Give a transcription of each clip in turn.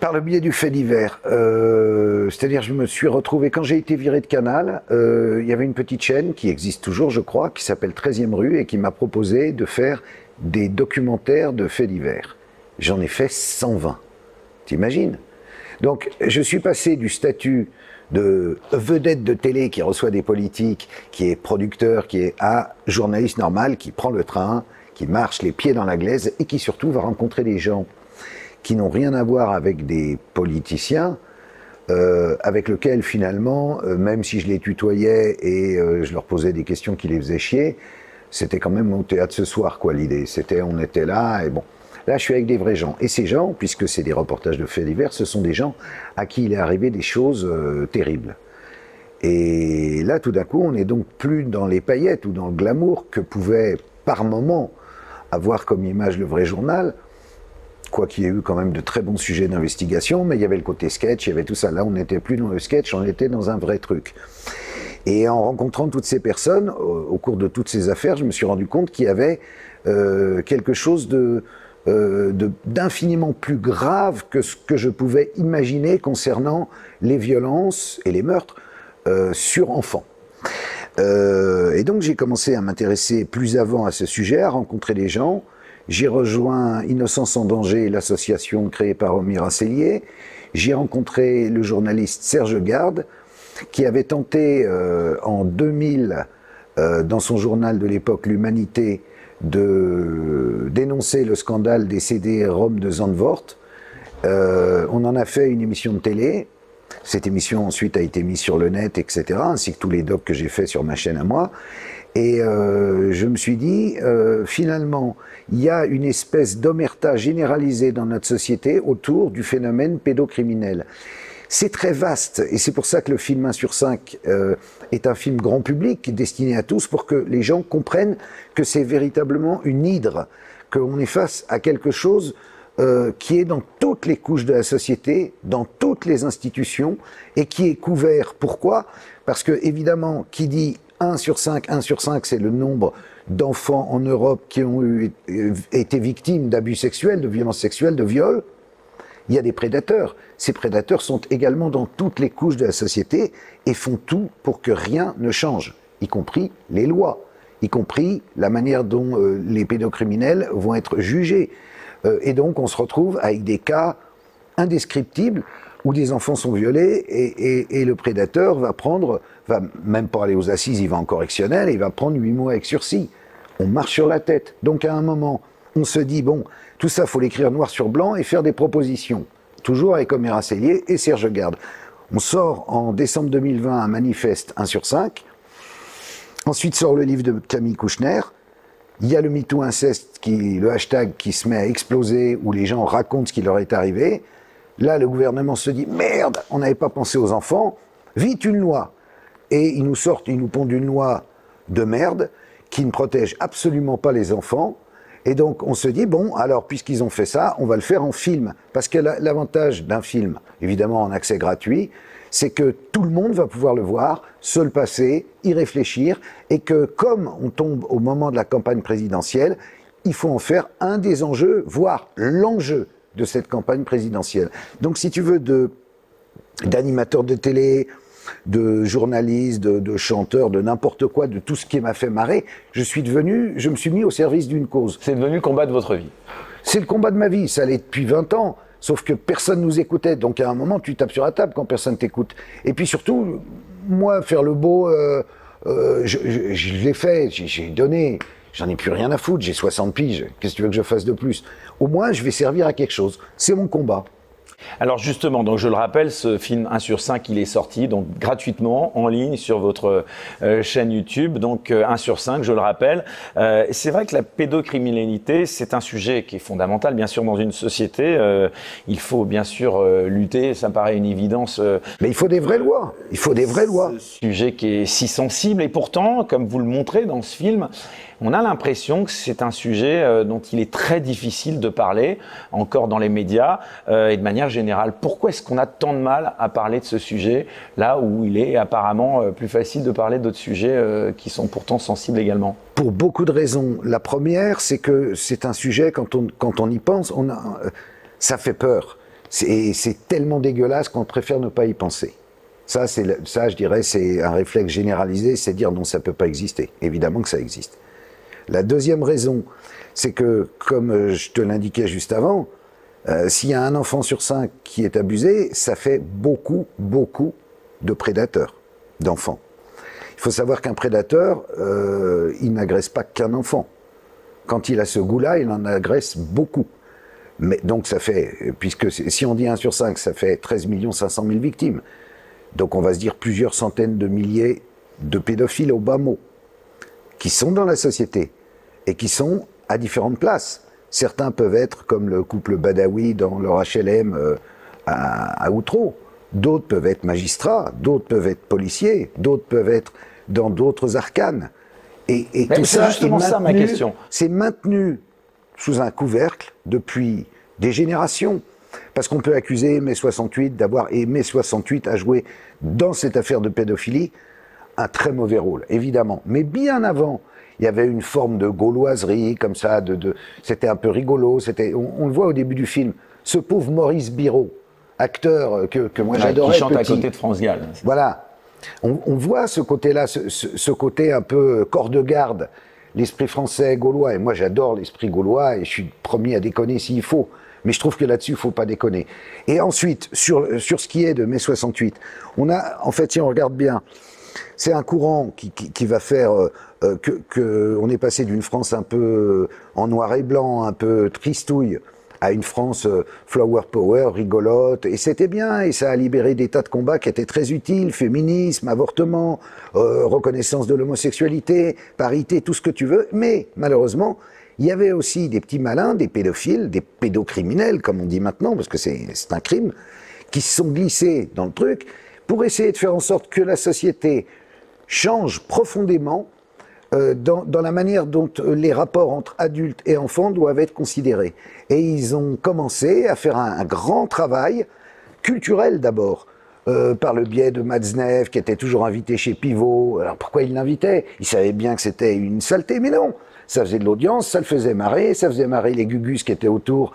Par le biais du fait divers. C'est-à-dire, je me suis retrouvé, quand j'ai été viré de Canal, il y avait une petite chaîne qui existe toujours, je crois, qui s'appelle 13e rue et qui m'a proposé de faire des documentaires de faits divers. J'en ai fait 120. T'imagines? Donc, je suis passé du statut de vedette de télé qui reçoit des politiques, qui est producteur, qui est à journaliste normal, qui prend le train, qui marche les pieds dans la glaise et qui surtout va rencontrer des gens qui n'ont rien à voir avec des politiciens, avec lesquels finalement, même si je les tutoyais et je leur posais des questions qui les faisaient chier, c'était quand même au théâtre ce soir, quoi, l'idée. C'était, on était là, et bon. Là, je suis avec des vrais gens. Et ces gens, puisque c'est des reportages de faits divers, ce sont des gens à qui il est arrivé des choses terribles. Et là, tout d'un coup, on n'est donc plus dans les paillettes ou dans le glamour que pouvait, par moment, avoir comme image le vrai journal. Quoi qu'il y ait eu quand même de très bons sujets d'investigation, mais il y avait le côté sketch, il y avait tout ça. Là, on n'était plus dans le sketch, on était dans un vrai truc. Et en rencontrant toutes ces personnes, au cours de toutes ces affaires, je me suis rendu compte qu'il y avait quelque chose d'infiniment plus grave que ce que je pouvais imaginer concernant les violences et les meurtres sur enfants. Et donc j'ai commencé à m'intéresser plus avant à ce sujet, à rencontrer des gens. J'ai rejoint Innocence en danger, l'association créée par Omira Sellier. J'ai rencontré le journaliste Serge Garde, qui avait tenté en 2000, dans son journal de l'époque, L'Humanité, de dénoncer le scandale des CD-ROM de Zandvoort. On en a fait une émission de télé. Cette émission ensuite a été mise sur le net, etc., ainsi que tous les docs que j'ai fait sur ma chaîne à moi. Et je me suis dit, finalement, il y a une espèce d'omerta généralisée dans notre société autour du phénomène pédocriminel. C'est très vaste, et c'est pour ça que le film 1 sur 5 est un film grand public, destiné à tous, pour que les gens comprennent que c'est véritablement une hydre, qu'on est face à quelque chose qui est dans toutes les couches de la société, dans toutes les institutions, et qui est couvert. Pourquoi? Parce que, évidemment, qui dit 1 sur 5, c'est le nombre d'enfants en Europe qui ont été victimes d'abus sexuels, de violences sexuelles, de viols. Il y a des prédateurs. Ces prédateurs sont également dans toutes les couches de la société et font tout pour que rien ne change, y compris les lois, y compris la manière dont les pédocriminels vont être jugés. Et donc on se retrouve avec des cas indescriptibles où des enfants sont violés et le prédateur va même pas aller aux assises, il va en correctionnel et il va prendre 8 mois avec sursis. On marche sur la tête. Donc à un moment, on se dit, bon, tout ça, faut l'écrire noir sur blanc et faire des propositions. Toujours avec Omira Sellier et Serge Garde. On sort en décembre 2020 un manifeste 1 sur 5. Ensuite sort le livre de Camille Kouchner. Il y a le MeToo inceste, le hashtag qui se met à exploser, où les gens racontent ce qui leur est arrivé. Là, le gouvernement se dit, merde, on n'avait pas pensé aux enfants, vite une loi. Et ils nous pondent une loi de merde qui ne protège absolument pas les enfants. Et donc, on se dit, bon, alors, puisqu'ils ont fait ça, on va le faire en film. Parce que l'avantage d'un film, évidemment en accès gratuit, c'est que tout le monde va pouvoir le voir, se le passer, y réfléchir, et que comme on tombe au moment de la campagne présidentielle, il faut en faire un des enjeux, voire l'enjeu de cette campagne présidentielle. Donc, si tu veux, d'animateurs de télé, de journalistes, de chanteurs, de n'importe quoi, de tout ce qui m'a fait marrer, je me suis mis au service d'une cause. C'est devenu le combat de votre vie. C'est le combat de ma vie, ça l'est depuis 20 ans, sauf que personne nous écoutait, donc à un moment tu tapes sur la table quand personne t'écoute. Et puis surtout, moi, faire le beau, je l'ai fait, j'ai donné, j'en ai plus rien à foutre, j'ai 60 piges, qu'est-ce que tu veux que je fasse de plus? Au moins, je vais servir à quelque chose, c'est mon combat. Alors justement, donc je le rappelle, ce film 1 sur 5, il est sorti donc gratuitement en ligne sur votre chaîne YouTube, donc 1 sur 5, je le rappelle. C'est vrai que la pédocriminalité, c'est un sujet qui est fondamental, bien sûr, dans une société. Il faut bien sûr lutter, ça me paraît une évidence. Mais il faut des vraies lois, il faut des vraies lois. Ce sujet qui est si sensible et pourtant, comme vous le montrez dans ce film, on a l'impression que c'est un sujet dont il est très difficile de parler, encore dans les médias et de manière générale. Pourquoi est-ce qu'on a tant de mal à parler de ce sujet, là où il est apparemment plus facile de parler d'autres sujets qui sont pourtant sensibles également? Pour beaucoup de raisons. La première, c'est que c'est un sujet, quand on y pense, ça fait peur. C'est tellement dégueulasse qu'on préfère ne pas y penser. Ça, je dirais, c'est un réflexe généralisé, c'est dire non, ça ne peut pas exister. Évidemment que ça existe. La deuxième raison, c'est que, comme je te l'indiquais juste avant, s'il y a un enfant sur 5 qui est abusé, ça fait beaucoup, beaucoup de prédateurs, d'enfants. Il faut savoir qu'un prédateur, il n'agresse pas qu'un enfant. Quand il a ce goût-là, il en agresse beaucoup. Mais donc ça fait, puisque si on dit 1 sur 5, ça fait 13 500 000 victimes. Donc on va se dire plusieurs centaines de milliers de pédophiles au bas mot, qui sont dans la société et qui sont à différentes places. Certains peuvent être comme le couple Badawi dans leur HLM à Outreau. D'autres peuvent être magistrats, d'autres peuvent être policiers, d'autres peuvent être dans d'autres arcanes. Et tout ça, c'est maintenu sous un couvercle depuis des générations. Parce qu'on peut accuser mai 68 d'avoir, et mai 68 a joué dans cette affaire de pédophilie un très mauvais rôle, évidemment. Mais bien avant, il y avait une forme de gauloiserie, comme ça, c'était un peu rigolo, on le voit au début du film. Ce pauvre Maurice Biraud, acteur que moi j'adorais. Qui chante à côté de France Gall. Voilà. On voit ce côté-là, ce côté un peu corps de garde, l'esprit français gaulois. Et moi j'adore l'esprit gaulois et je suis le premier à déconner s'il faut. Mais je trouve que là-dessus, il ne faut pas déconner. Et ensuite, sur ce qui est de mai 68, on a, en fait, si on regarde bien, c'est un courant qui va faire on est passé d'une France un peu en noir et blanc, un peu tristouille, à une France flower power, rigolote, et c'était bien, et ça a libéré des tas de combats qui étaient très utiles, féminisme, avortement, reconnaissance de l'homosexualité, parité, tout ce que tu veux, mais malheureusement, il y avait aussi des petits malins, des pédophiles, des pédocriminels, comme on dit maintenant, parce que c'est un crime, qui se sont glissés dans le truc pour essayer de faire en sorte que la société change profondément dans la manière dont les rapports entre adultes et enfants doivent être considérés. Et ils ont commencé à faire un grand travail culturel d'abord, par le biais de Matzneff, qui était toujours invité chez Pivot. Alors pourquoi il l'invitait? Il savait bien que c'était une saleté, mais non. Ça faisait de l'audience, ça le faisait marrer, ça faisait marrer les gugus qui étaient autour,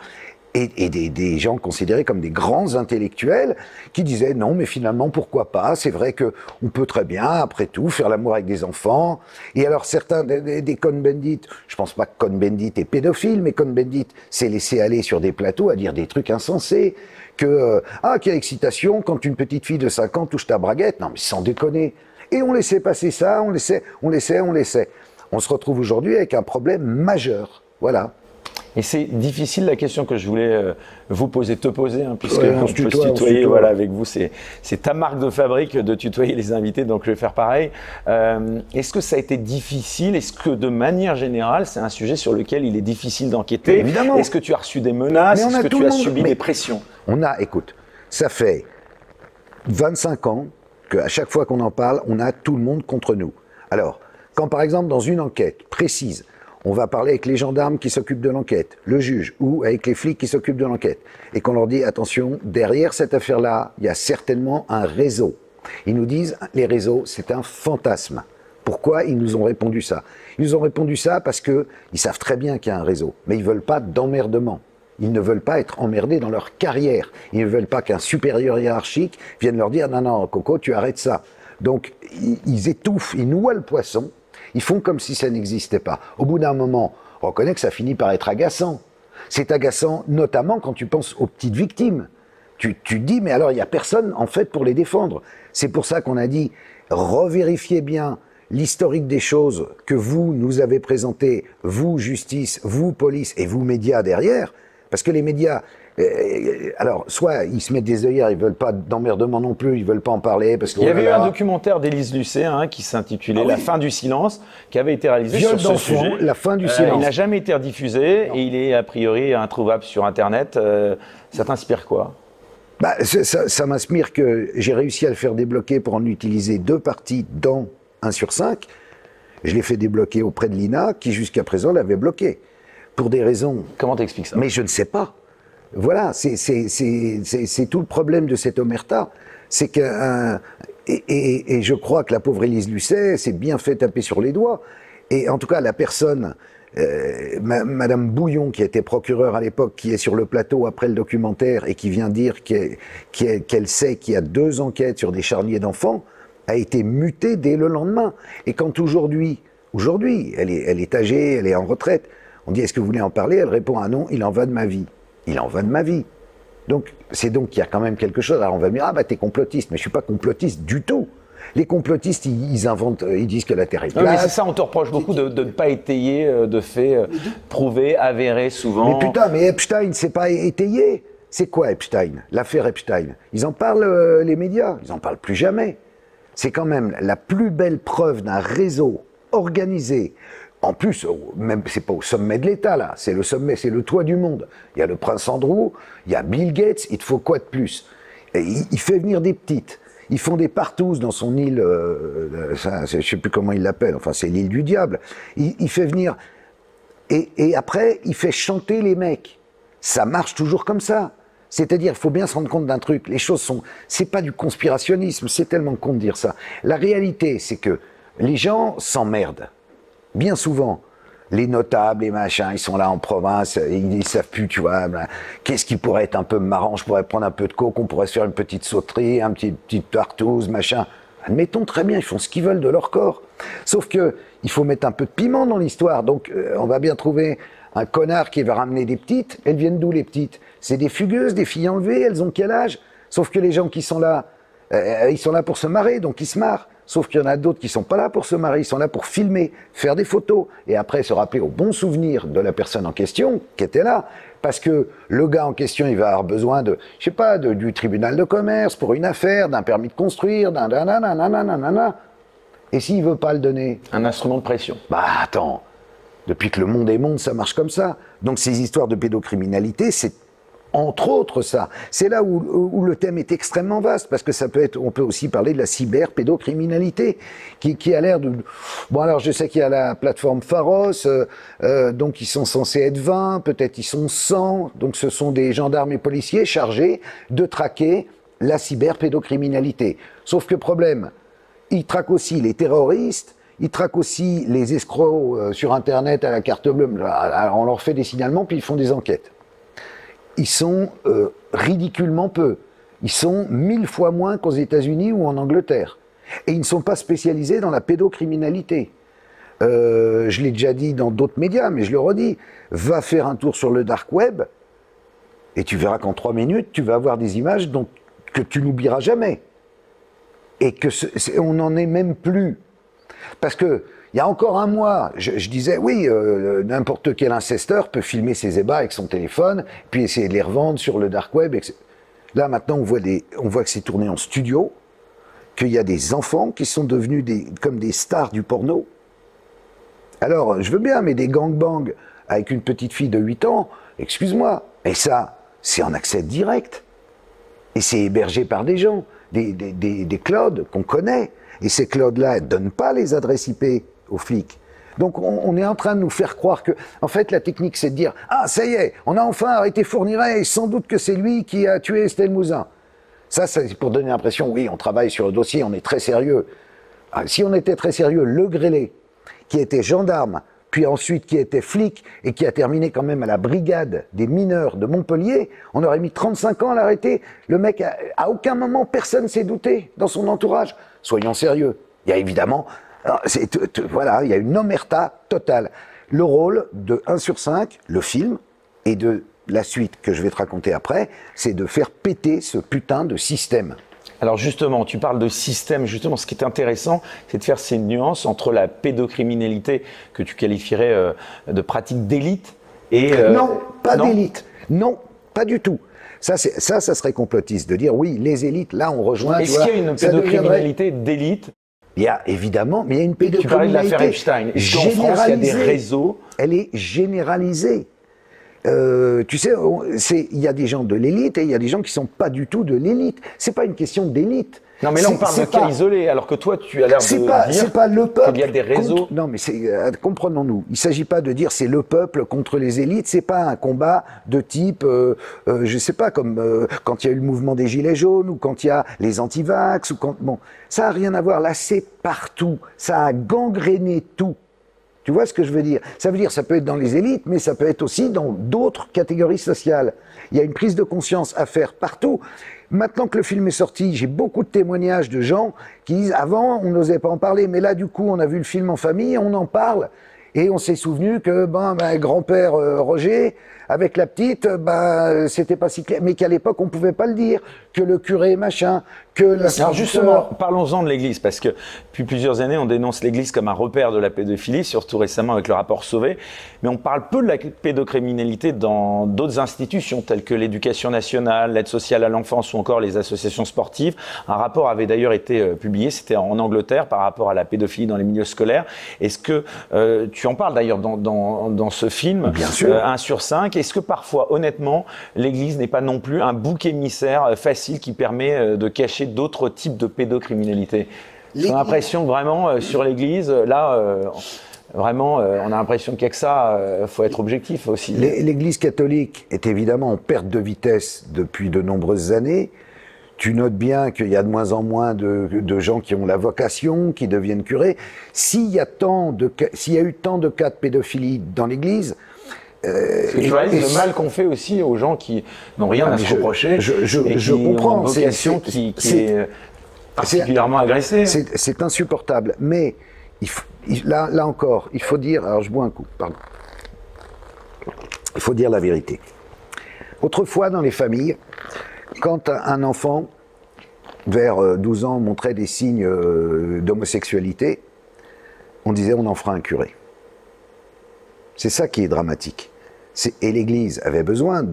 et des gens considérés comme des grands intellectuels qui disaient non, mais finalement, pourquoi pas? C'est vrai qu'on peut très bien, après tout, faire l'amour avec des enfants. Et alors, certains des Cohn-Bendit, je pense pas que Cohn-Bendit est pédophile, mais Cohn-Bendit s'est laissé aller sur des plateaux à dire des trucs insensés, quelle excitation quand une petite fille de 5 ans touche ta braguette. Non, mais sans déconner. Et on laissait passer ça, on laissait. On se retrouve aujourd'hui avec un problème majeur. Voilà. Et c'est difficile la question que je voulais te poser, hein, puisque on peut se tutoyer, voilà, avec vous, c'est ta marque de fabrique de tutoyer les invités, donc je vais faire pareil. Est-ce que ça a été difficile? Est-ce que de manière générale, c'est un sujet sur lequel il est difficile d'enquêter? Évidemment. Est-ce que tu as reçu des menaces? Est-ce que tu as subi des pressions? Écoute, ça fait 25 ans qu'à chaque fois qu'on en parle, on a tout le monde contre nous. Alors, quand par exemple dans une enquête précise, on va parler avec les gendarmes qui s'occupent de l'enquête, le juge, ou avec les flics qui s'occupent de l'enquête, et qu'on leur dit, attention, derrière cette affaire-là, il y a certainement un réseau. Ils nous disent, les réseaux, c'est un fantasme. Pourquoi ils nous ont répondu ça? Ils nous ont répondu ça parce qu'ils savent très bien qu'il y a un réseau, mais ils ne veulent pas d'emmerdement. Ils ne veulent pas être emmerdés dans leur carrière. Ils ne veulent pas qu'un supérieur hiérarchique vienne leur dire, non, Coco, tu arrêtes ça. Donc, ils étouffent, ils noient le poisson. Ils font comme si ça n'existait pas. Au bout d'un moment, on reconnaît que ça finit par être agaçant. C'est agaçant notamment quand tu penses aux petites victimes. Tu dis, mais alors il n'y a personne en fait pour les défendre. C'est pour ça qu'on a dit, revérifiez bien l'historique des choses que vous nous avez présenté, vous justice, vous police et vous médias derrière. Parce que les médias, alors, soit ils se mettent des œillères, ils veulent pas d'emmerdement non plus, ils veulent pas en parler. Parce que, il y avait eu un documentaire d'Élise Lucet qui s'intitulait La fin du silence, qui avait été réalisé sur ce sujet. La fin du silence. Il n'a jamais été rediffusé et il est a priori introuvable sur Internet. Ça t'inspire quoi? Ça m'inspire que j'ai réussi à le faire débloquer pour en utiliser 2 parties dans 1 sur 5. Je l'ai fait débloquer auprès de l'INA, qui jusqu'à présent l'avait bloqué. Pour des raisons... Comment t'expliques ça? Mais je ne sais pas. Voilà, c'est tout le problème de cette omerta. C'est que... Et je crois que la pauvre Élise Lucet s'est bien fait taper sur les doigts. Et en tout cas, la personne Madame Bouillon, qui était procureure à l'époque, qui est sur le plateau après le documentaire et qui vient dire qu'elle sait qu'il y a 2 enquêtes sur des charniers d'enfants, a été mutée dès le lendemain. Et quand aujourd'hui, elle est âgée, elle est en retraite, on dit, est-ce que vous voulez en parler? Elle répond, ah non, il en va de ma vie. Il en va de ma vie. Donc, c'est donc qu'il y a quand même quelque chose. Alors on va me dire, ah bah t'es complotiste, mais je suis pas complotiste du tout. Les complotistes, ils inventent, ils disent que la Terre est plate. Mais c'est ça, on te reproche beaucoup de ne pas étayer de faits prouvés, avérés souvent. Mais putain, mais Epstein, c'est pas étayé. C'est quoi Epstein? L'affaire Epstein. Ils en parlent, les médias. Ils en parlent plus jamais. C'est quand même la plus belle preuve d'un réseau organisé. En plus, même c'est pas au sommet de l'État là, c'est le sommet, c'est le toit du monde. Il y a le prince Andrew, il y a Bill Gates, il te faut quoi de plus? Et il fait venir des petites. Ils font des partouzes dans son île, je sais plus comment il l'appelle, enfin c'est l'île du diable. Il fait venir, et après il fait chanter les mecs. Ça marche toujours comme ça. C'est-à-dire, il faut bien se rendre compte d'un truc. Les choses sont, c'est pas du conspirationnisme, c'est tellement con de dire ça. La réalité, c'est que les gens s'emmerdent. Bien souvent, les notables, les machins, ils sont là en province, ils savent plus, tu vois, ben, qu'est-ce qui pourrait être un peu marrant, je pourrais prendre un peu de coke, on pourrait se faire une petite sauterie, un petite partouze, machin. Admettons très bien, ils font ce qu'ils veulent de leur corps. Sauf que il faut mettre un peu de piment dans l'histoire, donc on va bien trouver un connard qui va ramener des petites. Elles viennent d'où les petites? C'est des fugueuses, des filles enlevées, elles ont quel âge? Sauf que les gens qui sont là, ils sont là pour se marrer, donc ils se marrent. Sauf qu'il y en a d'autres qui sont pas là pour se marrer, ils sont là pour filmer, faire des photos, et après se rappeler au bon souvenir de la personne en question qui était là. Parce que le gars en question, il va avoir besoin de, je sais pas, du tribunal de commerce pour une affaire, d'un permis de construire, d'un nanana. Et s'il veut pas le donner? Un instrument de pression. Bah attends, depuis que le monde est monde, ça marche comme ça. Donc ces histoires de pédocriminalité, c'est entre autres ça. C'est là où le thème est extrêmement vaste, parce que ça peut être, on peut aussi parler de la cyberpédocriminalité, qui a l'air de... Bon alors je sais qu'il y a la plateforme Pharos, donc ils sont censés être 20, peut-être ils sont 100, donc ce sont des gendarmes et policiers chargés de traquer la cyberpédocriminalité. Sauf que problème, ils traquent aussi les terroristes, ils traquent aussi les escrocs sur Internet à la carte bleue. Alors on leur fait des signalements, puis ils font des enquêtes. Ils sont ridiculement peu. Ils sont 1000 fois moins qu'aux États-Unis ou en Angleterre. Et ils ne sont pas spécialisés dans la pédocriminalité. Je l'ai déjà dit dans d'autres médias, mais je le redis. Va faire un tour sur le dark web et tu verras qu'en 3 minutes, tu vas avoir des images que tu n'oublieras jamais. Et que on n'en est même plus. Parce que il y a encore un mois, je disais, oui, n'importe quel incesteur peut filmer ses ébats avec son téléphone, puis essayer de les revendre sur le dark web. Là, maintenant, on voit que c'est tourné en studio, qu'il y a des enfants qui sont devenus comme des stars du porno. Alors, je veux bien, mais des gangbangs avec une petite fille de 8 ans, excuse-moi, et ça, c'est en accès direct. Et c'est hébergé par des gens, des clouds qu'on connaît. Et ces clouds-là ne donnent pas les adresses IP aux flics. Donc on est en train de nous faire croire que, en fait, la technique, c'est de dire « Ah, ça y est, on a enfin arrêté Fourniret, et sans doute que c'est lui qui a tué Estelle Mouzin. » Ça, c'est pour donner l'impression, oui, on travaille sur le dossier, on est très sérieux. Ah, si on était très sérieux, Le Grélé, qui était gendarme, puis ensuite qui était flic, et qui a terminé quand même à la brigade des mineurs de Montpellier, on aurait mis 35 ans à l'arrêter. Le mec, à aucun moment, personne ne s'est douté dans son entourage. Soyons sérieux. Il y a évidemment... voilà, il y a une omerta totale. Le rôle de 1 sur 5, le film, et de la suite que je vais te raconter après, c'est de faire péter ce putain de système. Alors justement, tu parles de système, justement, ce qui est intéressant, c'est de faire ces nuances entre la pédocriminalité que tu qualifierais de pratique d'élite et... Non, pas d'élite. Non, pas du tout. Ça serait complotiste de dire, oui, les élites, là, on rejoint... Est-ce qu'il y a une pédocriminalité d'élite? Il y a évidemment, mais il y a une pédocriminalité. Tu parlais de l'affaire Epstein. Est-ce qu'en France, il y a des réseaux? Elle est généralisée. Tu sais, il y a des gens de l'élite et il y a des gens qui sont pas du tout de l'élite. C'est pas une question d'élite. Non, mais là, on parle de cas isolés, alors que toi, tu as l'air de dire qu'il y a des réseaux. Non, mais comprenons-nous. Il ne s'agit pas de dire c'est le peuple contre les élites. C'est pas un combat de type, je sais pas, comme quand il y a eu le mouvement des Gilets jaunes ou quand il y a les anti-vax ou quand bon, ça a rien à voir. Là, c'est partout. Ça a gangréné tout. Tu vois ce que je veux dire? Ça veut dire, ça peut être dans les élites, mais ça peut être aussi dans d'autres catégories sociales. Il y a une prise de conscience à faire partout. Maintenant que le film est sorti, j'ai beaucoup de témoignages de gens qui disent, avant, on n'osait pas en parler, mais là, du coup, on a vu le film en famille, on en parle. Et on s'est souvenu que grand-père Roger, avec la petite, c'était pas si clair, mais qu'à l'époque on pouvait pas le dire, que le curé machin, que la... Alors justement, parlons-en de l'Église, parce que depuis plusieurs années on dénonce l'Église comme un repère de la pédophilie, surtout récemment avec le rapport Sauvé, mais on parle peu de la pédocriminalité dans d'autres institutions telles que l'éducation nationale, l'aide sociale à l'enfance ou encore les associations sportives. Un rapport avait d'ailleurs été publié, c'était en Angleterre par rapport à la pédophilie dans les milieux scolaires. Est-ce que tu en parles d'ailleurs dans ce film, bien sûr. 1 sur 5, est-ce que parfois, honnêtement, l'Église n'est pas non plus un bouc émissaire facile qui permet de cacher d'autres types de pédocriminalité? J'ai l'impression que vraiment, sur l'Église, là, vraiment, on a l'impression qu'il n'y a que ça, faut être objectif aussi. L'Église catholique est évidemment en perte de vitesse depuis de nombreuses années. Tu notes bien qu'il y a de moins en moins de gens qui ont la vocation, qui deviennent curés. S'il y a eu tant de cas de pédophilie dans l'Église, tu réalises le mal qu'on fait aussi aux gens qui n'ont rien à se reprocher. Je comprends. Ont une vocation qui est particulièrement agressée. C'est insupportable. Mais là encore, il faut dire. Alors je bois un coup. Pardon. Il faut dire la vérité. Autrefois, dans les familles, quand un enfant, vers 12 ans, montrait des signes d'homosexualité, on disait on en fera un curé. C'est ça qui est dramatique. Et l'Église avait besoin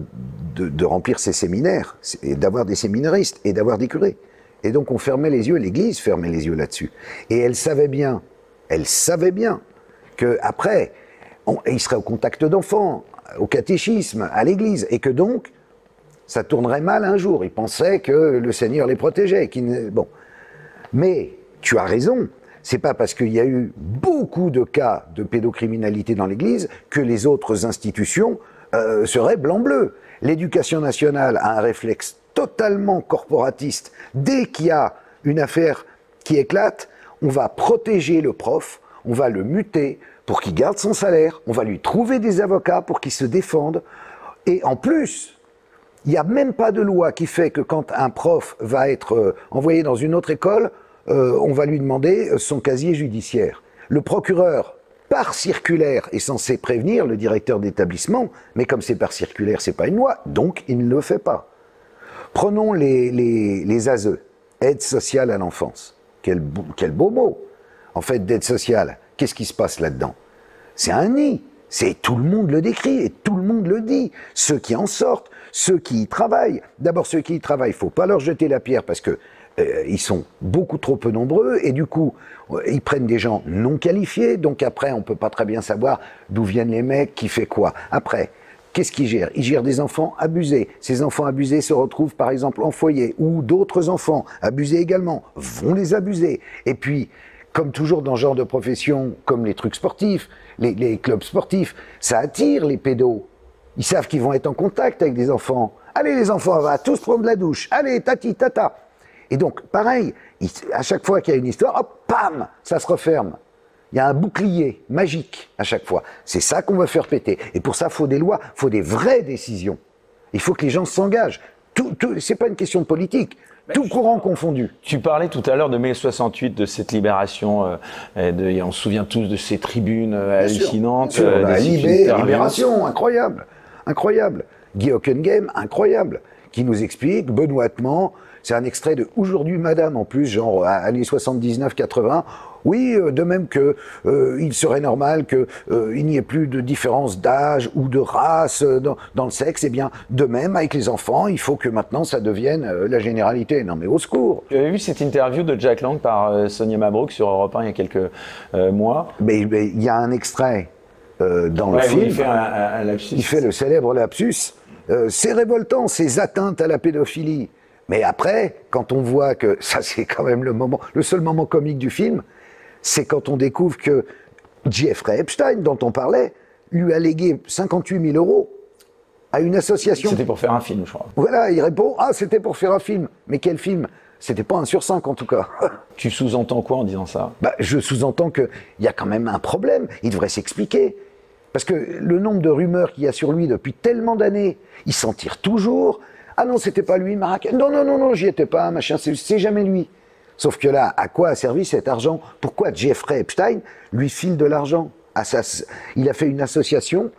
de remplir ses séminaires, et d'avoir des séminaristes, et d'avoir des curés. Et donc on fermait les yeux, l'Église fermait les yeux là-dessus. Et elle savait bien qu'après, il serait au contact d'enfants, au catéchisme, à l'Église, et que donc, ça tournerait mal un jour. Ils pensaient que le Seigneur les protégeait. Bon. Mais tu as raison. C'est pas parce qu'il y a eu beaucoup de cas de pédocriminalité dans l'Église que les autres institutions seraient blanc-bleu. L'éducation nationale a un réflexe totalement corporatiste. Dès qu'il y a une affaire qui éclate, on va protéger le prof, on va le muter pour qu'il garde son salaire, on va lui trouver des avocats pour qu'il se défende. Et en plus, il n'y a même pas de loi qui fait que quand un prof va être envoyé dans une autre école, on va lui demander son casier judiciaire. Le procureur, par circulaire, est censé prévenir le directeur d'établissement, mais comme c'est par circulaire, c'est pas une loi, donc il ne le fait pas. Prenons les ASE, aide sociale à l'enfance. Quel beau mot. En fait, d'aide sociale, qu'est-ce qui se passe là-dedans? C'est un nid. Tout le monde le décrit et tout le monde le dit. Ceux qui en sortent, ceux qui y travaillent. D'abord, ceux qui y travaillent, il ne faut pas leur jeter la pierre parce que ils sont beaucoup trop peu nombreux et du coup, ils prennent des gens non qualifiés. Donc après, on ne peut pas très bien savoir d'où viennent les mecs, qui fait quoi. Après, qu'est-ce qu'ils gèrent? Ils gèrent des enfants abusés. Ces enfants abusés se retrouvent par exemple en foyer ou d'autres enfants abusés également vont les abuser. Et puis, comme toujours dans ce genre de profession, comme les trucs sportifs, les clubs sportifs, ça attire les pédos. Ils savent qu'ils vont être en contact avec des enfants. Allez les enfants, on va tous prendre la douche. Allez, tati, tata. Et donc, pareil, à chaque fois qu'il y a une histoire, hop, pam, ça se referme. Il y a un bouclier magique à chaque fois. C'est ça qu'on veut faire péter. Et pour ça, il faut des lois, il faut des vraies décisions. Il faut que les gens s'engagent. C'est pas une question politique. Tout courant confondu. Tu parlais tout à l'heure de mai 68, de cette libération, on se souvient tous de ces tribunes hallucinantes. La libération, incroyable, incroyable. Guy Hockenheim, incroyable, qui nous explique benoîtement, c'est un extrait de Aujourd'hui Madame en plus, genre années 79-80, oui, de même que il serait normal que il n'y ait plus de différence d'âge ou de race dans le sexe, eh bien, de même avec les enfants, il faut que maintenant ça devienne la généralité. Non mais au secours. Tu avais vu cette interview de Jack Lang par Sonia Mabrouk sur Europe 1 il y a quelques mois. Mais il y a un extrait dans le film. Il fait un lapsus. Il fait le célèbre lapsus. C'est révoltant, ces atteintes à la pédophilie. Mais après, quand on voit que ça c'est quand même le seul moment comique du film, c'est quand on découvre que Jeffrey Epstein, dont on parlait, lui a légué 58 000 € à une association. C'était pour faire un film, je crois. Voilà, il répond, ah, c'était pour faire un film. Mais quel film? C'était pas 1 sur 5 en tout cas. Tu sous-entends quoi en disant ça? Bah, je sous-entends qu'il y a quand même un problème. Il devrait s'expliquer. Parce que le nombre de rumeurs qu'il y a sur lui depuis tellement d'années, il s'en tire toujours. Ah non, c'était pas lui, Marrakech. Non, non, non, non, j'y étais pas, machin, c'est jamais lui. Sauf que là, à quoi a servi cet argent? Pourquoi Jeffrey Epstein lui file de l'argent? Il a fait une association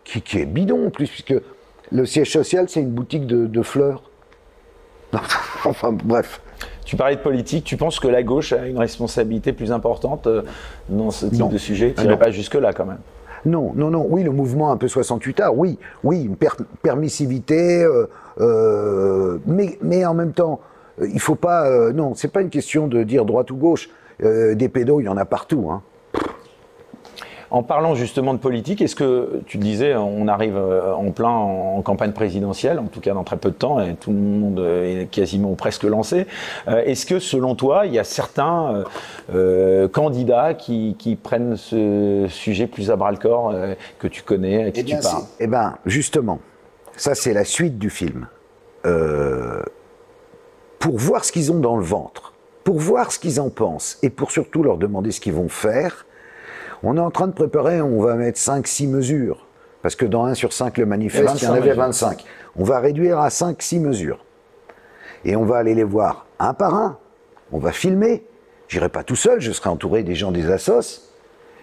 qui est bidon en plus, puisque le siège social, c'est une boutique de fleurs. Enfin, bref. Tu parlais de politique, tu penses que la gauche a une responsabilité plus importante dans ce type de sujet? Tu n'irais pas jusque-là quand même? Non, non, non. Oui, le mouvement un peu 68 art, oui, oui, une permissivité, mais en même temps, il faut pas. Non, c'est pas une question de dire droite ou gauche. Des pédos, il y en a partout. Hein. En parlant justement de politique, est-ce que tu disais, on arrive en plein en campagne présidentielle, en tout cas dans très peu de temps, et tout le monde est quasiment presque lancé. Est-ce que selon toi, il y a certains candidats qui prennent ce sujet plus à bras-le-corps, que tu connais, avec qui tu parles? Eh bien, justement, ça c'est la suite du film. Pour voir ce qu'ils ont dans le ventre, pour voir ce qu'ils en pensent, et pour surtout leur demander ce qu'ils vont faire, on est en train de préparer, on va mettre 5-6 mesures. Parce que dans 1 sur 5, le manifeste, il y en avait 25. On va réduire à 5-6 mesures. Et on va aller les voir un par un. On va filmer. J'irai pas tout seul, je serai entouré des gens des assos.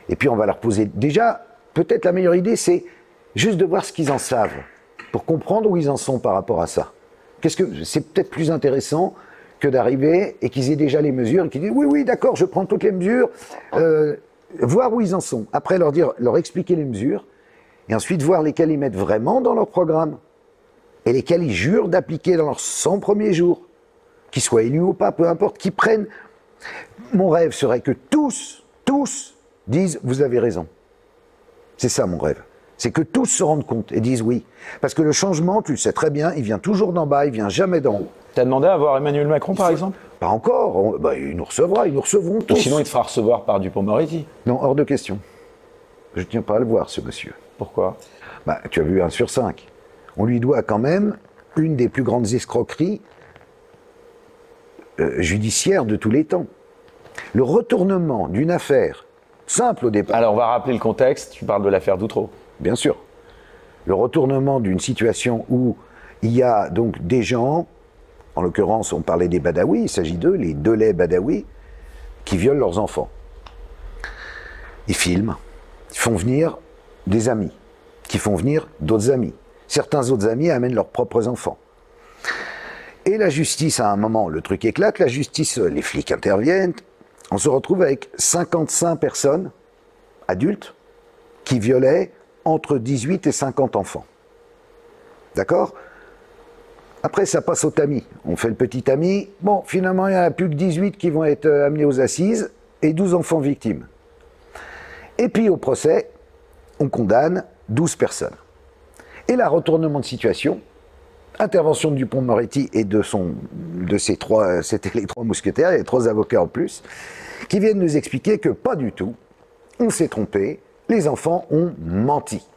Et puis on va leur poser... Déjà, peut-être la meilleure idée, c'est juste de voir ce qu'ils en savent. Pour comprendre où ils en sont par rapport à ça. C'est peut-être plus intéressant que d'arriver et qu'ils aient déjà les mesures et qu'ils disent « Oui, oui, d'accord, je prends toutes les mesures. Voir où ils en sont, après leur expliquer les mesures, et ensuite voir lesquelles ils mettent vraiment dans leur programme, et lesquelles ils jurent d'appliquer dans leurs 100 premiers jours, qu'ils soient élus ou pas, peu importe, qu'ils prennent. Mon rêve serait que tous disent « vous avez raison ». C'est ça mon rêve. C'est que tous se rendent compte et disent oui. Parce que le changement, tu le sais très bien, il vient toujours d'en bas, il vient jamais d'en haut. Tu as demandé à voir Emmanuel Macron, par exemple? Pas encore. Il nous recevra, ils nous recevront tous. Ou sinon, il te fera recevoir par Dupond-Moretti. Non, hors de question. Je ne tiens pas à le voir, ce monsieur. Pourquoi? Tu as vu 1 sur 5. On lui doit quand même une des plus grandes escroqueries judiciaires de tous les temps. Le retournement d'une affaire simple au départ. Alors, on va rappeler le contexte. Tu parles de l'affaire Doutreau. Bien sûr. Le retournement d'une situation où il y a donc des gens, en l'occurrence, on parlait des Badaouis, il s'agit d'eux, les Delay Badaouis, qui violent leurs enfants. Ils filment, ils font venir des amis, qui font venir d'autres amis. Certains autres amis amènent leurs propres enfants. Et la justice, à un moment, le truc éclate, la justice, les flics interviennent, on se retrouve avec 55 personnes, adultes, qui violaient entre 18 et 50 enfants. D'accord? Après, ça passe au tamis. On fait le petit tamis. Bon, finalement, il n'y en a plus que 18 qui vont être amenés aux assises et 12 enfants victimes. Et puis, au procès, on condamne 12 personnes. Et là, retournement de situation, intervention de Dupond-Moretti et de ses 3, c'était les 3 mousquetaires, et les 3 avocats en plus, qui viennent nous expliquer que pas du tout, on s'est trompé, les enfants ont menti.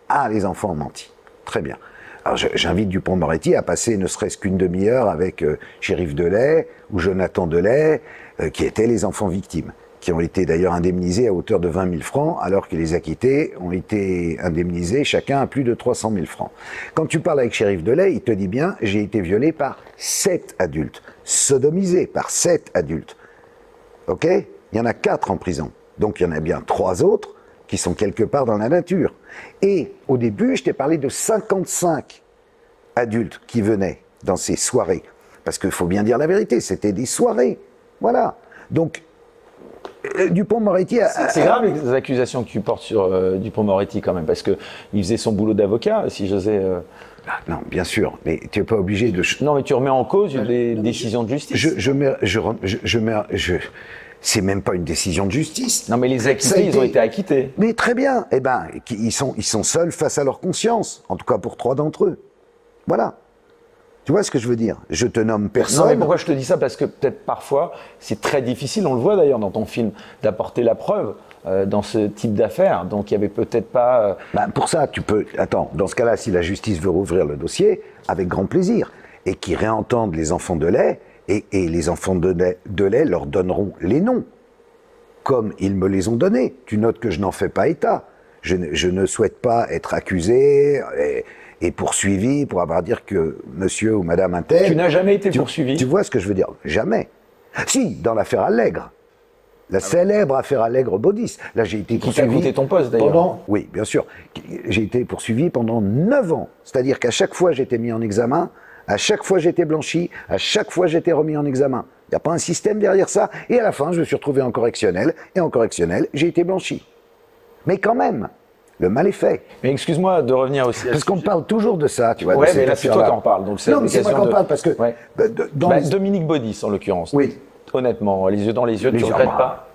Ah, les enfants ont menti. Très bien. Alors j'invite Dupond-Moretti à passer ne serait-ce qu'une demi-heure avec Shérif Delay ou Jonathan Delay, qui étaient les enfants victimes, qui ont été d'ailleurs indemnisés à hauteur de 20 000 francs, alors que les acquittés ont été indemnisés chacun à plus de 300 000 francs. Quand tu parles avec Shérif Delay, il te dit bien, j'ai été violé par 7 adultes, sodomisé par 7 adultes. Ok? Il y en a 4 en prison, donc il y en a bien 3 autres qui sont quelque part dans la nature. Et au début, je t'ai parlé de 55 adultes qui venaient dans ces soirées. Parce qu'il faut bien dire la vérité, c'était des soirées. Voilà. Donc, Dupond-Moretti a... C'est grave les accusations que tu portes sur Dupond-Moretti quand même, parce qu'il faisait son boulot d'avocat, si j'osais... Non, bien sûr, mais tu n'es pas obligé de... Non, mais tu remets en cause des décisions de justice. C'est même pas une décision de justice. Non, mais les acquittés, ils ont été acquittés. Mais très bien. Eh ben, ils sont seuls face à leur conscience. En tout cas, pour 3 d'entre eux. Voilà. Tu vois ce que je veux dire? Je te nomme personne. Non, mais pourquoi je te dis ça? Parce que peut-être parfois, c'est très difficile, on le voit d'ailleurs dans ton film, d'apporter la preuve dans ce type d'affaires. Donc, il n'y avait peut-être pas... Pour ça, tu peux... Attends, dans ce cas-là, si la justice veut rouvrir le dossier, avec grand plaisir, et qu'ils réentendent les enfants de lait, Et les enfants de lait leur donneront les noms, comme ils me les ont donnés. Tu notes que je n'en fais pas état. Je ne souhaite pas être accusé et poursuivi pour avoir dire que monsieur ou madame un tel... Tu n'as jamais été poursuivi? Tu vois ce que je veux dire? Jamais. Si, dans l'affaire Allègre. La célèbre affaire Allègre-Baudis. Là, j'ai été poursuivi... Qui t'a coûté ton poste, d'ailleurs. Oui, bien sûr. J'ai été poursuivi pendant 9 ans. C'est-à-dire qu'à chaque fois, j'étais mis en examen, à chaque fois, j'étais blanchi, à chaque fois, j'étais remis en examen. Il n'y a pas un système derrière ça. Et à la fin, je me suis retrouvé en correctionnel. Et en correctionnel, j'ai été blanchi. Mais quand même, le mal est fait. Mais excuse-moi de revenir aussi à parce qu'on parle toujours de ça, tu vois. Ouais, mais là, c'est toi qui en parle. Donc non, mais c'est moi qui en parle parce que... Ouais. Dominique Baudis, en l'occurrence. Oui. Honnêtement, les yeux dans les yeux, tu ne regrettes pas?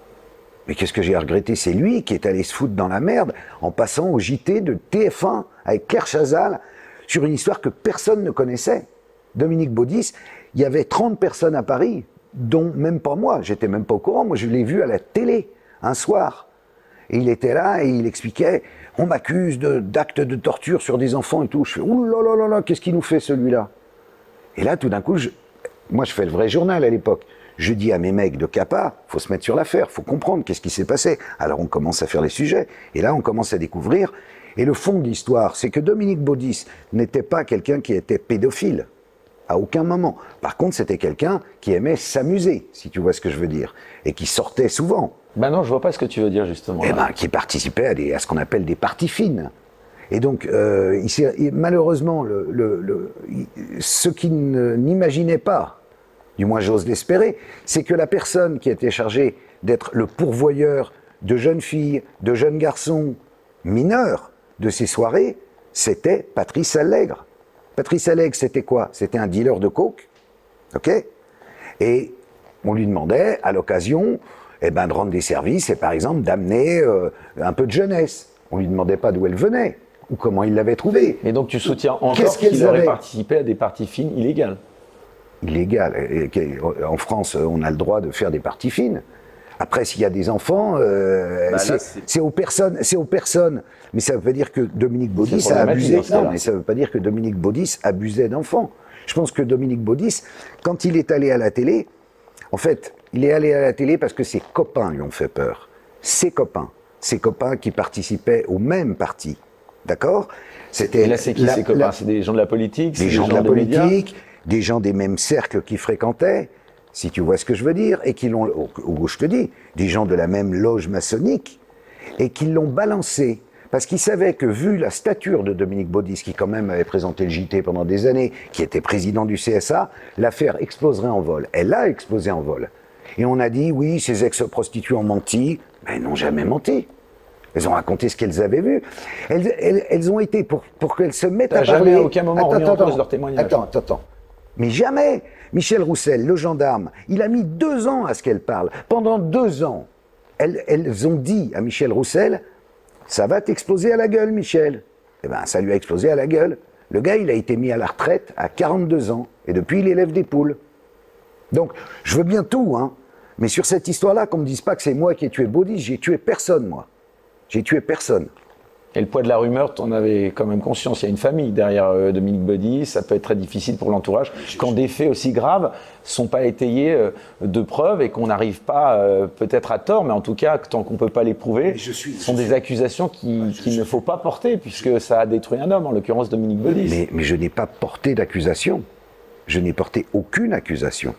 Mais qu'est-ce que j'ai à regretter? C'est lui qui est allé se foutre dans la merde en passant au JT de TF1 avec Claire Chazal sur une histoire que personne ne connaissait. Dominique Baudis, il y avait 30 personnes à Paris, dont même pas moi. J'étais même pas au courant. Moi, je l'ai vu à la télé un soir. Et il était là et il expliquait, on m'accuse d'actes de torture sur des enfants et tout. Je fais, ouh là là là là, qu'est-ce qu'il nous fait celui-là? Et là, tout d'un coup, moi je fais le vrai journal à l'époque. Je dis à mes mecs de CAPA, faut se mettre sur l'affaire, faut comprendre qu'est-ce qui s'est passé. Alors on commence à faire les sujets. Et là, on commence à découvrir. Et le fond de l'histoire, c'est que Dominique Baudis n'était pas quelqu'un qui était pédophile. À aucun moment. Par contre, c'était quelqu'un qui aimait s'amuser, si tu vois ce que je veux dire. Et qui sortait souvent. Ben non, je vois pas ce que tu veux dire, justement. Eh ben, qui participait à ce qu'on appelle des parties fines. Et donc, malheureusement, ce qu'il n'imaginait pas, du moins j'ose l'espérer, c'est que la personne qui était chargée d'être le pourvoyeur de jeunes filles, de jeunes garçons mineurs de ces soirées, c'était Patrice Allègre. Patrice Allègre, c'était quoi? C'était un dealer de coke, ok? Et on lui demandait, à l'occasion, de rendre des services et par exemple d'amener un peu de jeunesse. On lui demandait pas d'où elle venait ou comment il l'avait trouvée. Et donc tu soutiens encore qu'il aurait participé à des parties fines illégales? Illégales. En France, on a le droit de faire des parties fines. Après, s'il y a des enfants, c'est aux personnes. Mais ça ne veut pas dire que Dominique Baudis a abusé. Non, mais ça ne veut pas dire que Dominique Baudis abusait d'enfants. Je pense que Dominique Baudis, quand il est allé à la télé, en fait, il est allé à la télé parce que ses copains lui ont fait peur. Ses copains qui participaient au même parti. D'accord? Et là, c'est qui ses copains? C'est des gens de la politique? Des gens de la politique, des gens des mêmes cercles qui fréquentaient, si tu vois ce que je veux dire, et qui l'ont, ou je te dis, des gens de la même loge maçonnique, et qui l'ont balancé. Parce qu'ils savaient que, vu la stature de Dominique Baudis, qui quand même avait présenté le JT pendant des années, qui était président du CSA, l'affaire exploserait en vol. Elle a explosé en vol. Et on a dit, oui, ces ex-prostituées ont menti. Mais elles n'ont jamais menti. Elles ont raconté ce qu'elles avaient vu. Elles ont été, pour qu'elles se mettent à parler... jamais à aucun moment remis en cause leur témoignage. Attends. Mais jamais. Michel Roussel, le gendarme, il a mis 2 ans à ce qu'elle parle. Pendant 2 ans, elles ont dit à Michel Roussel, ça va t'exploser à la gueule, Michel. Eh ben, ça lui a explosé à la gueule. Le gars, il a été mis à la retraite à 42 ans. Et depuis, il élève des poules. Donc, je veux bien tout, hein. Mais sur cette histoire-là, qu'on me dise pas que c'est moi qui ai tué Baudis, j'ai tué personne, moi. J'ai tué personne. Et le poids de la rumeur, tu en avais quand même conscience. Il y a une famille derrière Dominique Baudis, ça peut être très difficile pour l'entourage, quand des faits aussi graves ne sont pas étayés de preuves et qu'on n'arrive pas, peut-être à tort, mais en tout cas, tant qu'on ne peut pas les prouver, ce sont des accusations qu'il ne faut pas porter, puisque ça a détruit un homme, en l'occurrence Dominique Baudis. Mais je n'ai pas porté d'accusation. Je n'ai porté aucune accusation.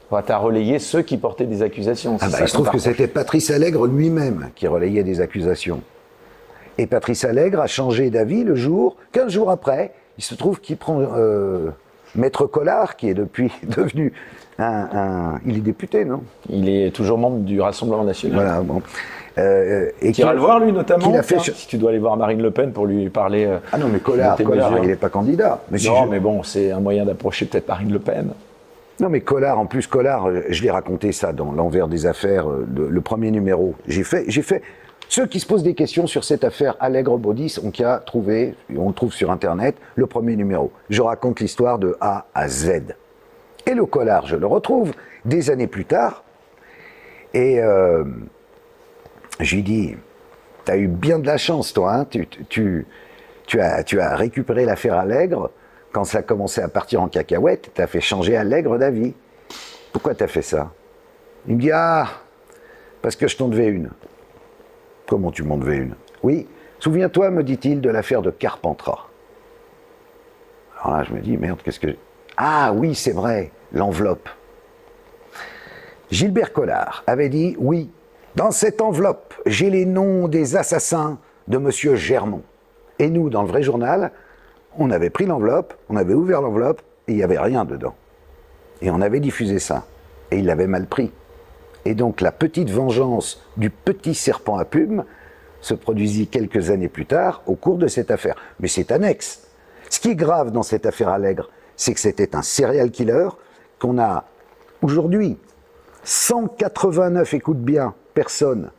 Tu as relayé ceux qui portaient des accusations. Il se trouve que c'était Patrice Allègre lui-même qui relayait des accusations. Et Patrice Allègre a changé d'avis 15 jours après, il se trouve qu'il prend Maître Collard, qui est depuis devenu il est député, non? Il est toujours membre du Rassemblement National. Voilà, bon. Et tu iras le voir, lui, notamment, fait... si tu dois aller voir Marine Le Pen pour lui parler... Ah non, mais Collard il n'est pas candidat. Mais mais bon, c'est un moyen d'approcher peut-être Marine Le Pen. Non, mais Collard, je l'ai raconté ça dans l'envers des affaires, le premier numéro. J'ai fait... Ceux qui se posent des questions sur cette affaire Allègre-Baudis, on le trouve sur Internet, le premier numéro. Je raconte l'histoire de A à Z. Et le Collard, je le retrouve des années plus tard. Et je lui dis, t'as eu bien de la chance, toi, hein, tu as récupéré l'affaire Allègre. Quand ça a commencé à partir en cacahuète, t'as fait changer Allègre d'avis. pourquoi t'as fait ça? Il me dit, ah, parce que je t'en devais une. Comment tu m'en devais une? Oui, souviens-toi, me dit-il, de l'affaire de Carpentras. Alors là, je me dis, merde, qu'est-ce que... Ah oui, c'est vrai, l'enveloppe. Gilbert Collard avait dit, oui, dans cette enveloppe, j'ai les noms des assassins de monsieur Germont. Et nous, dans le vrai journal, on avait pris l'enveloppe, on avait ouvert l'enveloppe, et il n'y avait rien dedans. Et on avait diffusé ça. Et il l'avait mal pris. Et donc la petite vengeance du petit serpent à plumes se produisit quelques années plus tard au cours de cette affaire. Mais c'est annexe. Ce qui est grave dans cette affaire Allègre, c'est que c'était un serial killer qu'on a aujourd'hui 189, écoute bien, personnes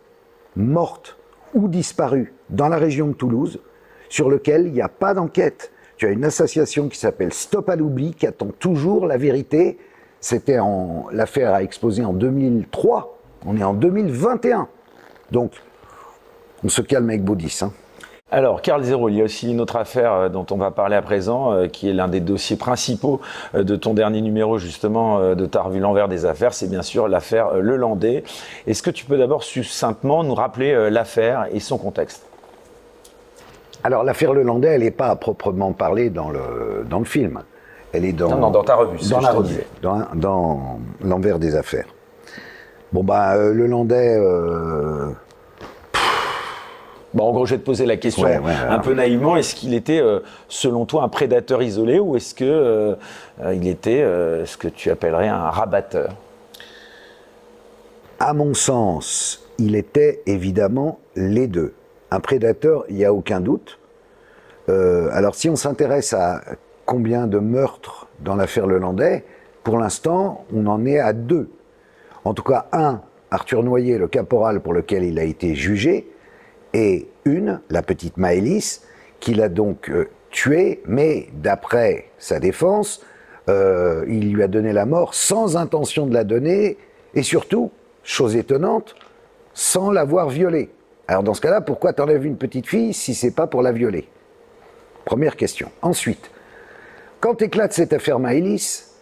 mortes ou disparues dans la région de Toulouse, sur lequel il n'y a pas d'enquête. Tu as une association qui s'appelle Stop à l'oubli, qui attend toujours la vérité. L'affaire a explosé en 2003, on est en 2021. Donc, on se calme avec Baudis. Hein. Alors, Karl Zéro, il y a aussi une autre affaire dont on va parler à présent, qui est l'un des dossiers principaux de ton dernier numéro, justement, de ta revue L'Envers des affaires. C'est bien sûr l'affaire Lelandais. Est-ce que tu peux d'abord succinctement nous rappeler l'affaire et son contexte? Alors, l'affaire Lelandais, elle n'est pas à proprement parler dans le film. Elle est dans ta revue, dans la revue, dans L'Envers des affaires. Bon, Lelandais... Bon, en gros, je vais te poser la question un peu naïvement. Est-ce qu'il était, selon toi, un prédateur isolé ou est-ce que il était ce que tu appellerais un rabatteur? À mon sens, il était évidemment les deux. Un prédateur, il n'y a aucun doute. Alors, si on s'intéresse à combien de meurtres dans l'affaire Lelandais, pour l'instant, on en est à 2. En tout cas, un, Arthur Noyer, le caporal pour lequel il a été jugé, et une, la petite Maëlys, qu'il a donc tuée, mais d'après sa défense, il lui a donné la mort sans intention de la donner, et surtout, chose étonnante, sans l'avoir violée. Alors dans ce cas-là, pourquoi t'enlèves une petite fille si c'est pas pour la violer? Première question. Ensuite, quand éclate cette affaire Maëlys,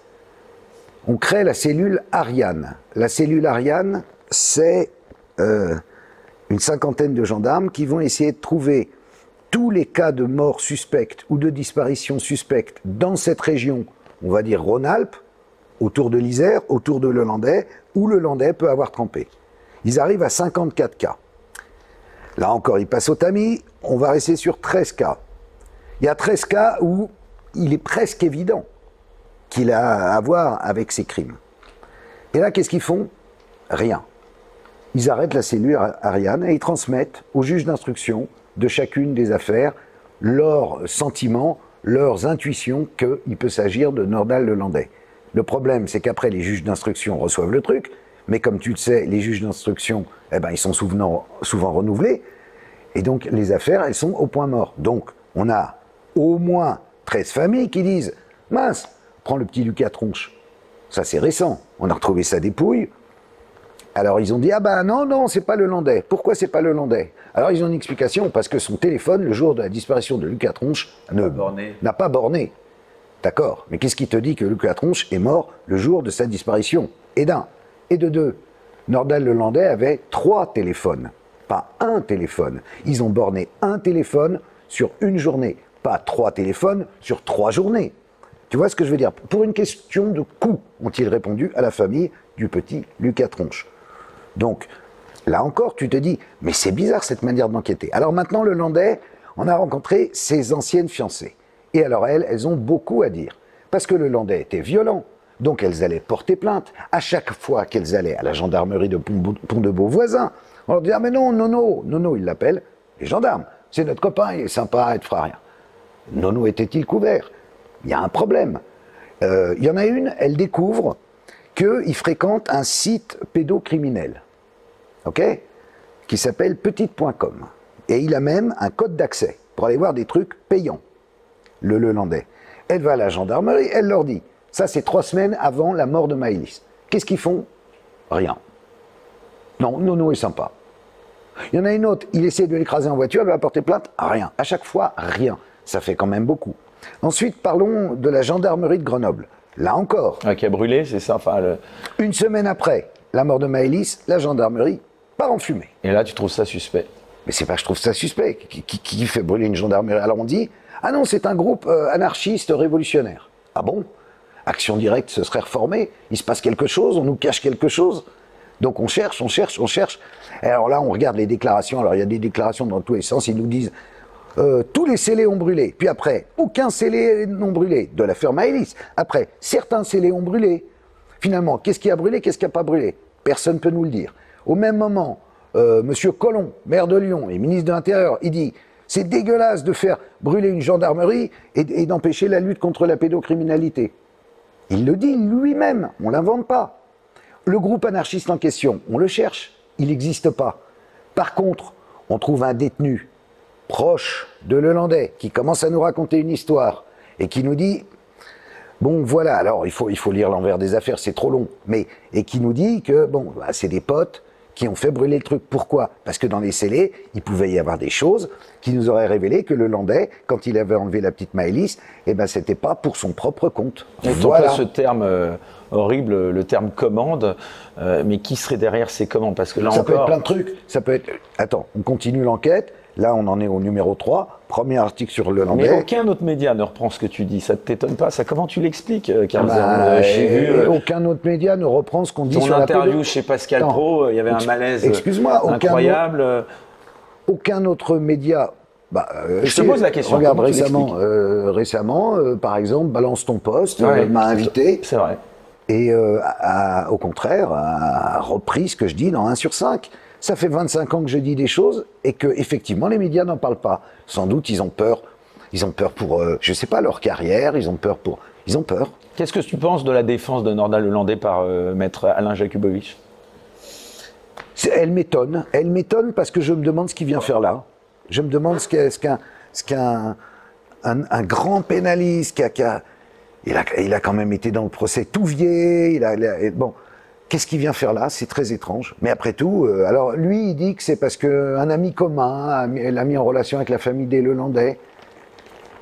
on crée la cellule Ariane. La cellule Ariane, c'est une cinquantaine de gendarmes qui vont essayer de trouver tous les cas de mort suspectes ou de disparition suspectes dans cette région, on va dire Rhône-Alpes, autour de l'Isère, autour de Lelandais, où Lelandais peut avoir trempé. Ils arrivent à 54 cas. Là encore, ils passent au tamis, on va rester sur 13 cas. Il y a 13 cas où il est presque évident qu'il a à voir avec ces crimes. Et là, qu'est-ce qu'ils font? Rien. Ils arrêtent la cellule Ariane et ils transmettent au juge d'instruction de chacune des affaires leurs sentiments, leurs intuitions qu'il peut s'agir de Nordal Lelandais. Le problème, c'est qu'après, les juges d'instruction reçoivent le truc, mais comme tu le sais, les juges d'instruction, ils sont souvent renouvelés, et donc les affaires, elles sont au point mort. Donc, on a au moins 13 familles qui disent « Mince, prends le petit Lucas Tronche. » Ça, c'est récent. On a retrouvé sa dépouille. Alors, ils ont dit « Ah non, c'est pas Lelandais. Pourquoi c'est pas Lelandais ?» Alors, ils ont une explication, parce que son téléphone, le jour de la disparition de Lucas Tronche, n'a pas borné. D'accord, mais qu'est-ce qui te dit que Lucas Tronche est mort le jour de sa disparition? Et d'un. Et de deux. Nordal Lelandais avait 3 téléphones, pas un téléphone. Ils ont borné un téléphone sur une journée, pas 3 téléphones sur 3 journées. Tu vois ce que je veux dire? Pour une question de coût, ont-ils répondu à la famille du petit Lucas Tronche. Donc, là encore, tu te dis, mais c'est bizarre cette manière d'enquêter. Alors maintenant, Lelandais, on a rencontré ses anciennes fiancées. Et alors elles ont beaucoup à dire. Parce que Lelandais était violent, donc elles allaient porter plainte. À chaque fois qu'elles allaient à la gendarmerie de Pont-de-Beauvoisin, on leur disait « Ah mais non, Nono, il l'appelle, les gendarmes, c'est notre copain, il est sympa, il ne fera rien. » Nono était-il couvert? Il y a un problème. Il y en a une, elle découvre qu'il fréquente un site pédocriminel, qui s'appelle petite.com. Et il a même un code d'accès pour aller voir des trucs payants. Le Lelandais. Elle va à la gendarmerie, elle leur dit, ça c'est 3 semaines avant la mort de Maëlys. Qu'est-ce qu'ils font? Rien. Non, Nono est sympa. Il y en a une autre, il essaie de l'écraser en voiture, elle va porter plainte, rien. À chaque fois, rien. Ça fait quand même beaucoup. Ensuite, parlons de la gendarmerie de Grenoble. Là encore. Qui a brûlé, c'est ça. Enfin, Une semaine après la mort de Maëlys, la gendarmerie part en fumée. Et là, tu trouves ça suspect? Mais c'est pas que je trouve ça suspect. Qui fait brûler une gendarmerie? Alors on dit, ah non, c'est un groupe anarchiste révolutionnaire. Ah bon? Action Directe se serait reformée, il se passe quelque chose, on nous cache quelque chose. Donc on cherche. Et alors là, on regarde les déclarations. Alors il y a des déclarations dans tous les sens. Ils nous disent tous les scellés ont brûlé. Puis après, aucun scellé n'ont brûlé de l'affaire Maëlys. Après, certains scellés ont brûlé. Finalement, qu'est-ce qui a brûlé, qu'est-ce qui n'a pas brûlé? Personne ne peut nous le dire. Au même moment, Monsieur Collomb, maire de Lyon et ministre de l'Intérieur, il dit c'est dégueulasse de faire brûler une gendarmerie et d'empêcher la lutte contre la pédocriminalité. Il le dit lui-même, on ne l'invente pas. Le groupe anarchiste en question, on le cherche, il n'existe pas. Par contre, on trouve un détenu proche de Lelandais qui commence à nous raconter une histoire et qui nous dit bon voilà, alors il faut lire l'envers des affaires, c'est trop long, et qui nous dit que bon, bah, c'est des potes qui ont fait brûler le truc. Pourquoi? Parce que dans les scellés, il pouvait y avoir des choses qui nous auraient révélé que le Landais, quand il avait enlevé la petite Maëlys, eh ben c'était pas pour son propre compte. Et voilà. Donc là, ce terme horrible, le terme commande, mais qui serait derrière ces commandes? Parce que là ça encore... peut être plein de trucs. Ça peut être... Attends, on continue l'enquête. Là, on en est au numéro 3, premier article sur le Landais. Mais aucun autre média ne reprend ce que tu dis, ça ne t'étonne pas? Ça, comment tu l'expliques, Carl? J'ai vu, aucun autre média ne reprend ce qu'on dit sur la Ton interview chez Pascal Praud, il y avait un malaise incroyable. Aucun autre média... je te pose la question. Regarde, récemment, par exemple, Balance ton poste m'a invité. C'est vrai. Et au contraire, a repris ce que je dis dans 1 sur 5. Ça fait 25 ans que je dis des choses et que effectivement les médias n'en parlent pas. Sans doute ils ont peur pour, je sais pas, leur carrière, ils ont peur. Qu'est-ce que tu penses de la défense de Nordal Lelandais par maître Alain Jakubowicz? Elle m'étonne parce que je me demande ce qu'il vient faire là. Je me demande ce qu'un grand pénaliste il a quand même été dans le procès Touvier, bon. Qu'est-ce qu'il vient faire là? C'est très étrange. Mais après tout, alors lui, il dit que c'est parce qu'un ami commun l'a mis en relation avec la famille des Lelandais.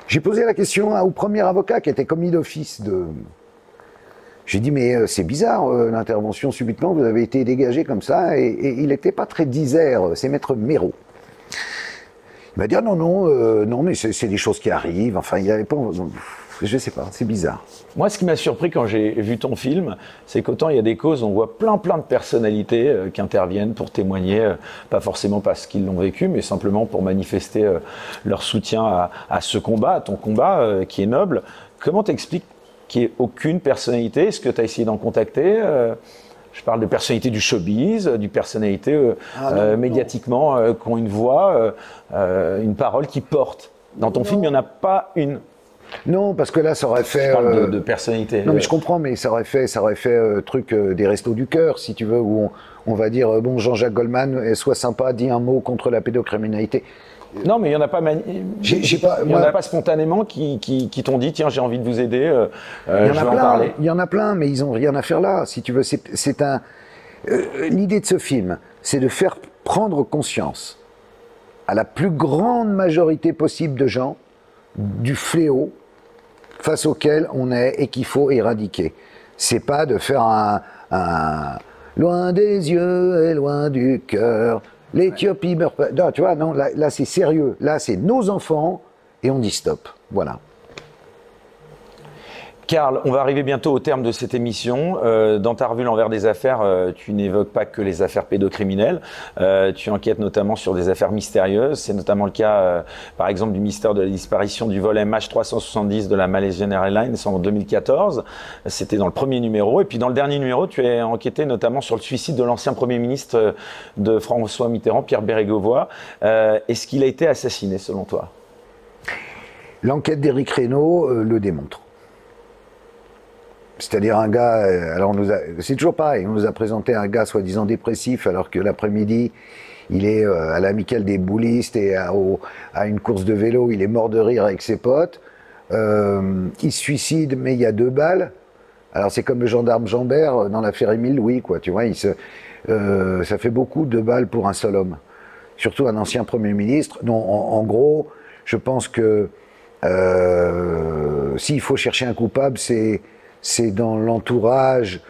J'ai posé la question au premier avocat qui était commis d'office de... J'ai dit, mais c'est bizarre, l'intervention subitement, vous avez été dégagé comme ça, et il n'était pas très disert, c'est maître Méraud. Il m'a dit, non, mais c'est des choses qui arrivent, enfin, il n'y avait pas... Je sais pas, c'est bizarre. Moi, ce qui m'a surpris quand j'ai vu ton film, c'est qu'autant il y a des causes, on voit plein de personnalités qui interviennent pour témoigner, pas forcément parce qu'ils l'ont vécu, mais simplement pour manifester leur soutien à ce combat, à ton combat, qui est noble. Comment t'expliques qu'il n'y ait aucune personnalité? Est-ce que tu as essayé d'en contacter? Je parle de personnalités du showbiz, du personnalités médiatiquement qui ont une voix, une parole qui porte. Dans ton film, il n'y en a pas une. Non, parce que là, ça aurait fait... Je parle de personnalité. Non, mais je comprends, mais ça aurait fait truc des restos du cœur, si tu veux, où on va dire, bon, Jean-Jacques Goldman, sois sympa, dis un mot contre la pédocriminalité. Non, mais il n'y en a pas... Il n'y en a pas spontanément qui t'ont dit, tiens, j'ai envie de vous aider, je vais en parler. Il y en a plein, mais ils n'ont rien à faire là, si tu veux. L'idée de ce film, c'est de faire prendre conscience à la plus grande majorité possible de gens du fléau face auquel on est et qu'il faut éradiquer. C'est pas de faire un loin des yeux et loin du cœur, l'Éthiopie meurt pas. Non, tu vois, non, là c'est sérieux. Là, c'est nos enfants et on dit stop. Voilà. Carl, on va arriver bientôt au terme de cette émission. Dans ta revue L'Envers des affaires, tu n'évoques pas que les affaires pédocriminelles. Tu enquêtes notamment sur des affaires mystérieuses. C'est notamment le cas, par exemple, du mystère de la disparition du vol MH370 de la Malaysian Airlines en 2014. C'était dans le premier numéro. Et puis dans le dernier numéro, tu as enquêté notamment sur le suicide de l'ancien Premier ministre de François Mitterrand, Pierre Bérégovoy. Est-ce qu'il a été assassiné, selon toi? L'enquête d'Éric Reynaud le démontre. C'est-à-dire un gars, c'est toujours pareil, on nous a présenté un gars soi-disant dépressif alors que l'après-midi, il est à l'amicale des boulistes et à une course de vélo, il est mort de rire avec ses potes. Il se suicide, mais il y a 2 balles. Alors c'est comme le gendarme Jambert dans l'affaire Émile Louis, quoi, tu vois, ça fait beaucoup 2 balles pour un seul homme. Surtout un ancien Premier ministre. Non, en gros, je pense que s'il faut chercher un coupable, c'est c'est dans l'entourage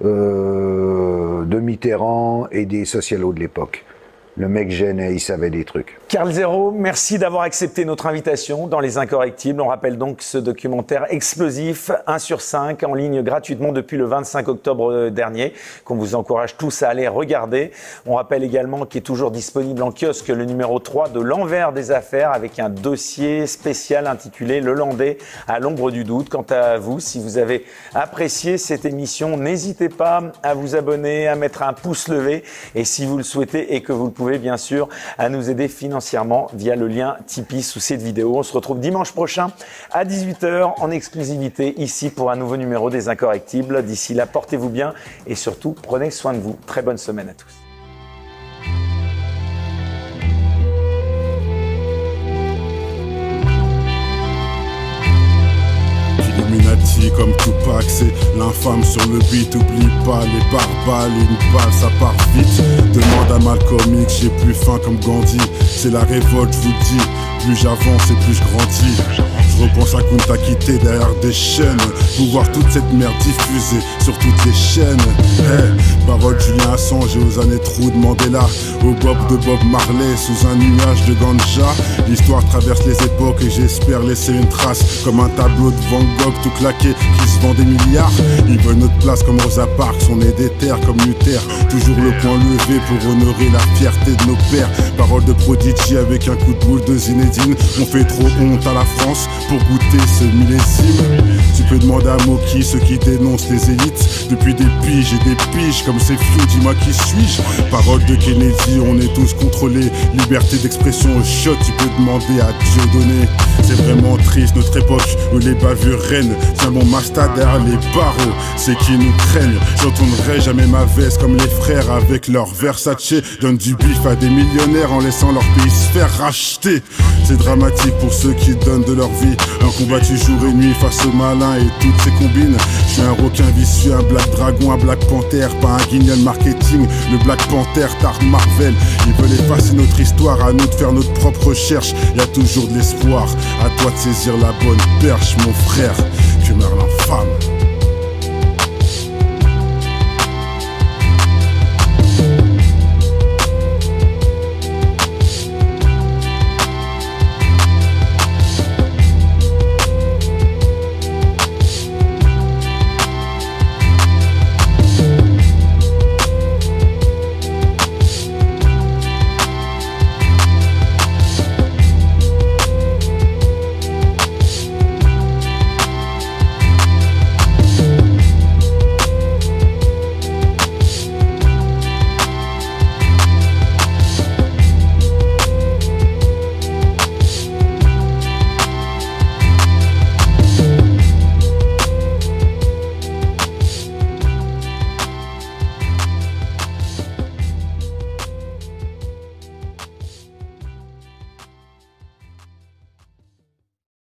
de Mitterrand et des socialos de l'époque. Le mec gênait, il savait des trucs. Karl Zéro, merci d'avoir accepté notre invitation dans Les Incorrectibles. On rappelle donc ce documentaire explosif, 1 sur 5, en ligne gratuitement depuis le 25 octobre dernier, qu'on vous encourage tous à aller regarder. On rappelle également qu'il est toujours disponible en kiosque le numéro 3 de L'Envers des Affaires, avec un dossier spécial intitulé Le Landais à l'ombre du doute. Quant à vous, si vous avez apprécié cette émission, n'hésitez pas à vous abonner, à mettre un pouce levé, et si vous le souhaitez et que vous le pouvez bien sûr, à nous aider financièrement via le lien Tipeee sous cette vidéo. On se retrouve dimanche prochain à 18 h en exclusivité ici pour un nouveau numéro des Incorrectibles. D'ici là, portez-vous bien et surtout, prenez soin de vous. Très bonne semaine à tous. Illuminati comme Tupac, c'est l'infâme sur le beat. Oublie pas les barbares, une balle ça part vite. Demande à Malcolm X, j'ai plus faim comme Gandhi. C'est la révolte, je vous dis, plus j'avance et plus je grandis. Je repense à Kunta Kinte derrière des chaînes, pour voir toute cette merde diffusée sur toutes les chaînes. Hey, parole Julien Assange et aux années trous de Mandela, au Bob de Bob Marley sous un nuage de ganja. L'histoire traverse les époques et j'espère laisser une trace, comme un tableau de Van Gogh tout claqué qui se vend des milliards. Ils veulent notre place comme Rosa Parks, on est déter comme Luther, toujours le point levé pour honorer la fierté de nos pères. Parole de Prodigy avec un coup de boule de Zinedine. On fait trop honte à la France pour goûter ce millésime. Tu peux demander à Moki, ceux qui dénoncent les élites depuis des piges et des piges comme ces flous, dis-moi qui suis-je. Parole de Kennedy, on est tous contrôlés, liberté d'expression au shot, tu peux demander à Dieudonné. C'est vraiment triste notre époque où les bavures règnent. Tiens mon mastad derrière les barreaux, c'est qui nous craignent. J'entendrai jamais ma veste comme les frères avec leur Versace. Donne du bif à des millionnaires en laissant leur pays se faire racheter. C'est dramatique pour ceux qui donnent de leur vie, un combattu jour et nuit face aux malins et toutes ces combines. Je suis un requin vicieux, un Black Dragon, un Black Panther, pas un guignol marketing, le Black Panther tard Marvel. Ils veulent effacer notre histoire, à nous de faire notre propre recherche. Y a toujours de l'espoir, à toi de saisir la bonne perche mon frère, que meurt l'infâme.